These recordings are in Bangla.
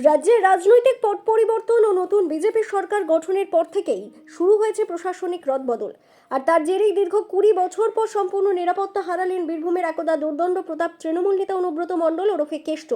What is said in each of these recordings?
রাজ্যে রাজনৈতিক পট পরিবর্তন ও নতুন বিজেপি সরকার গঠনের পর থেকেই শুরু হয়েছে প্রশাসনিক রদবদল। আর তার জেরেই দীর্ঘ 20 বছর পর সম্পূর্ণ নিরাপত্তা হারালেন বীরভূমের একদা দুর্দণ্ড প্রতাপ তৃণমূল নেতা অনুব্রত মণ্ডল ওরফে কেষ্ট।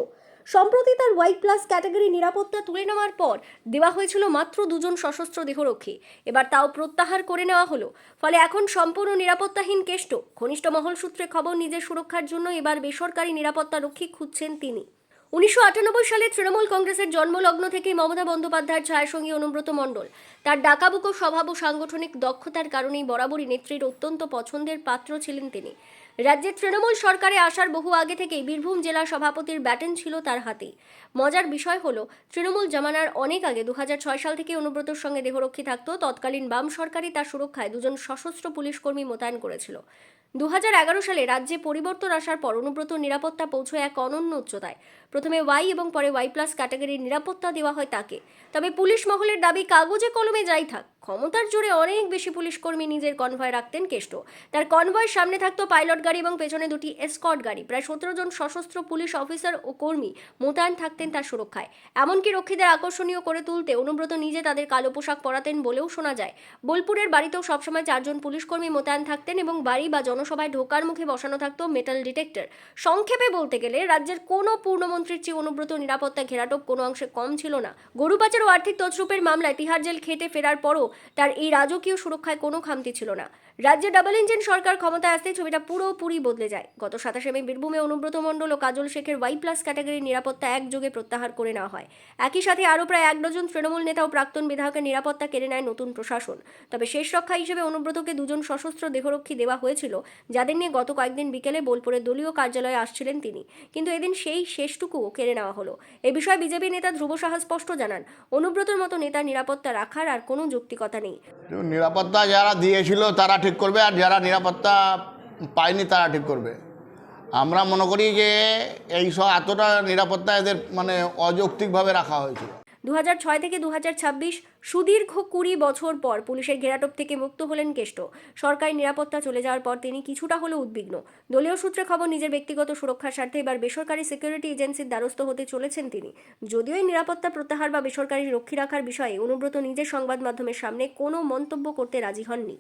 সম্প্রতি তার Y+ ক্যাটাগরি নিরাপত্তা তুলে নেওয়ার পর দেওয়া হয়েছিল মাত্র 2 জন সশস্ত্র দেহরক্ষী। এবার তাও প্রত্যাহার করে নেওয়া হলো। ফলে এখন সম্পূর্ণ নিরাপত্তাহীন কেষ্ট। ঘনিষ্ঠ মহল সূত্রে খবর, নিজের সুরক্ষার জন্য এবার বেসরকারি নিরাপত্তা রক্ষী খুঁজছেন তিনি। 1998 সালে তৃণমূল কংগ্রেসের জন্মলগ্ন থেকেই মমতা বন্দ্যোপাধ্যায়ের ছায়াসঙ্গী অনুব্রত মণ্ডল। তার ডাকাবুকো স্বভাব ও সাংগঠনিক দক্ষতার কারণেই বরাবরই নেত্রীর অত্যন্ত পছন্দের পাত্র ছিলেন তিনি। রাজ্যের তৃণমূল সরকারে আসার বহু আগে থেকেই বীরভূম জেলা সভাপতির ব্যাটন ছিল তার হাতেই। মজার বিষয় হলো, তৃণমূল জামানার অনেক আগে 2006 সাল থেকে অনুব্রতর সঙ্গে দেহরক্ষী থাকতো। তৎকালীন বাম সরকারই তার সুরক্ষায় 2 জন সশস্ত্র পুলিশ কর্মী মোতায়েন করেছিল। 2011 সালে রাজ্যে পরিবর্তন আসার পর অনুব্রত নিরাপত্তা পৌঁছয় এক অনন্য উচ্চতায়। প্রথমে Y এবং পরে Y+ ক্যাটাগরির নিরাপত্তা দেওয়া হয় তাকে। তবে পুলিশ মহলের দাবি, কাগজে কলমে যাই থাক, ক্ষমতার জোরে অনেক বেশি পুলিশ কর্মী নিজের কনভয় রাখতেন কেষ্ট। তার কনভয়ের সামনে থাকতো পাইলট গাড়ি এবং পেছনে 2টি এসকর্ট গাড়ি। প্রায় 17 জন সশস্ত্র পুলিশ অফিসার ও কর্মী মোতায়েন থাকতেন তার সুরক্ষায়। এমনকি রক্ষীদের আকর্ষণীয় করে তুলতে অনুব্রত নিজে তাদের কালো পোশাক পরাতেন বলেও শোনা যায়। বোলপুরের বাড়িতেও সবসময় 4 জন পুলিশ কর্মী মোতায়েন থাকতেন এবং বাড়ি বা জনসভায় ঢোকার মুখে বসানো থাকতো মেটাল ডিটেক্টর। সংক্ষেপে বলতে গেলে রাজ্যের কোনো পূর্ণমন্ত্রীর চেয়ে অনুব্রত নিরাপত্তা ঘেরাটোপ কোনো অংশে কম ছিল না। গরু পাচার ও আর্থিক তছরূপের মামলায় তিহার জেল খেটে ফেরার পরও তার এই রাজকীয় সুরক্ষায় কোনো খামতি ছিল না। রাজ্যে ডাবল ইঞ্জিন সরকার ক্ষমতায় আসতে ছবিটা পুরোপুরি বদলে যায়। গত 27 মে বীরভূমে অনুব্রত মণ্ডল ও কাজল শেখের Y+ ক্যাটাগরির নিরাপত্তা একযোগে প্রত্যাহার করে নেওয়া হয়। একই সাথে আরও প্রায় 1 ডজন তৃণমূল নেতা ও প্রাক্তন বিধায়কের নিরাপত্তা কেড়ে নেয় নতুন প্রশাসন। তবে শেষ রক্ষা হিসেবে অনুব্রতকে 2 জন সশস্ত্র দেহরক্ষী দেওয়া হয়েছিল, যাদের নিয়ে গত কয়েকদিন বিকেলে বোলপুরের দলীয় কার্যালয়ে আসছিলেন তিনি। কিন্তু এদিন সেই শেষটুকুও কেড়ে নেওয়া হলো। এ বিষয়ে বিজেপি নেতা ধ্রুব সাহা স্পষ্ট জানান, অনুব্রতর মতো নেতার নিরাপত্তা রাখার আর কোনো যৌক্তিকতা নেই। নিরাপত্তা যারা দিয়েছিল তারা ঠিক করবে, আর যারা নিরাপত্তা পায়নি তারা ঠিক করবে। আমরা মনে করি যে এই সব এতটা নিরাপত্তা এদের অযৌক্তিকভাবে রাখা হয়েছিল। 2006 থেকে 2026 সুদীর্ঘ 20 বছর পর পুলিশের ঘেরাটোপ থেকে মুক্ত হলেন কেষ্ট। সরকারি নিরাপত্তা চলে যাওয়ার পর তিনি কিছুটা হলেও উদ্বিগ্ন। দলীয় সূত্রে খবর, নিজের ব্যক্তিগত সুরক্ষার স্বার্থে এবার বেসরকারি সিকিউরিটি এজেন্সির দ্বারস্থ হতে চলেছেন তিনি। যদিও এই নিরাপত্তা প্রত্যাহার বা বেসরকারি রক্ষী রাখার বিষয়ে অনুব্রত নিজের সংবাদ মাধ্যমের সামনে কোনো মন্তব্য করতে রাজি হননি।